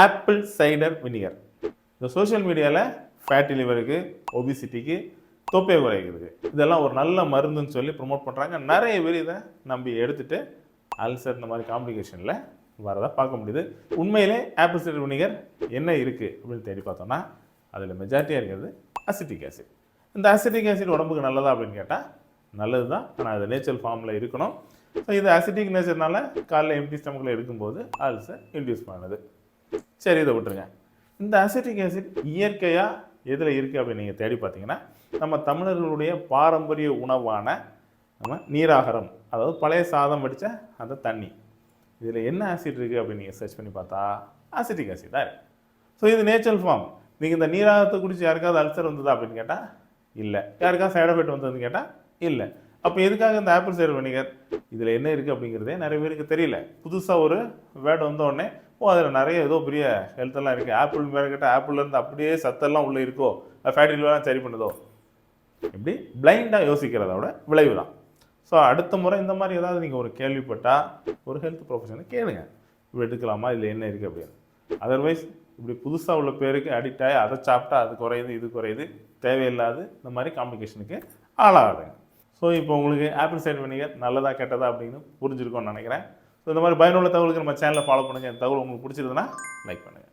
Apple cider vinegar. இந்த social மீடியாவில் fatty லிவருக்கு, ஒபிசிட்டிக்கு, தொப்பை குறைக்கிறதுக்கு இதெல்லாம் ஒரு நல்ல மருந்துன்னு சொல்லி ப்ரொமோட் பண்ணுறாங்க. நிறைய பேர் இதை நம்பி எடுத்துகிட்டு அல்சர் இந்த மாதிரி காம்ப்ளிகேஷனில் வரதாக பார்க்க முடியுது. உண்மையிலே ஆப்பிள் சைடர் வினிகர் என்ன இருக்குது அப்படின்னு தேடி பார்த்தோம்னா அதில் மெஜாரிட்டியாக இருக்கிறது அசிட்டிக் ஆசிட். இந்த அசிட்டிக் ஆசிட் உடம்புக்கு நல்லதா அப்படின்னு கேட்டால் நல்லது தான். ஆனால் அது நேச்சுரல் ஃபார்மில் இருக்கணும். ஸோ இது அசிட்டிக் நேச்சர்னால காலைல எம்டி ஸ்டமக்கில் எடுக்கும்போது அல்சர் இன்டியூஸ் பண்ணுது. சரி, இதை விட்டுருங்க. இந்த அசிட்டிக் ஆசிட் இயற்கையாக எதில் இருக்குது அப்படின்னு நீங்கள் தேடி பார்த்தீங்கன்னா நம்ம தமிழர்களுடைய பாரம்பரிய உணவான நம்ம நீராகாரம், அதாவது பழைய சாதம் வடித்த அந்த தண்ணி, இதில் என்ன ஆசிட் இருக்குது அப்படின்னு நீங்கள் சர்ச் பண்ணி பார்த்தா அசிட்டிக் ஆசிட் தான் இருக்குது. ஸோ இது நேச்சுரல் ஃபார்ம். நீங்கள் இந்த நீராகத்தை குடிச்சு யாருக்காவது அல்சர் வந்ததா அப்படின்னு கேட்டால் இல்லை. யாருக்காவது சைடு எஃபெக்ட் வந்ததுன்னு கேட்டால் இல்லை. அப்போ எதுக்காக இந்த ஆப்பிள் சைடர் வினிகர், இதில் என்ன இருக்குது அப்படிங்கிறதே நிறைய பேருக்கு தெரியல. புதுசாக ஒரு வேர்டு வந்த உடனே அதில் நிறைய ஏதோ பெரிய ஹெல்த்தெல்லாம் இருக்குது, ஆப்பிள் மேலே கேட்டால் ஆப்பிள்லேருந்து அப்படியே சத்தெல்லாம் உள்ளே இருக்கோ, ஃபேட்டி லிவர்லாம் சரி பண்ணுதோ, இப்படி பிளைண்டாக யோசிக்கிறதோட விளைவு தான். ஸோ அடுத்த முறை இந்த மாதிரி ஏதாவது நீங்கள் ஒரு கேள்விப்பட்டால் ஒரு ஹெல்த் ப்ரொஃபஷனை கேளுங்க, இப்படி எடுக்கலாமா, இதில் என்ன இருக்குது அப்படின்னு. அதர்வைஸ் இப்படி புதுசாக உள்ள பேருக்கு அடிக்ட் ஆகி அதை சாப்பிட்டா அது குறையுது இது குறையுது தேவையில்லாது இந்த மாதிரி காம்ப்ளிகேஷனுக்கு ஆளாகுதுங்க. ஸோ இப்போ உங்களுக்கு ஆப்பிள் சைடர் வினிகர் நல்லதா கெட்டதா அப்படின்னு புரிஞ்சிருக்கோன்னு நினைக்கிறேன். ஸோ இந்த மாதிரி பயனுள்ள தகவலுக்கு நம்ம சேனலை ஃபாலோ பண்ணுங்கள். இந்த தகவல் உங்களுக்கு பிடிச்சிருந்ததுன்னா லைக் பண்ணுங்கள்.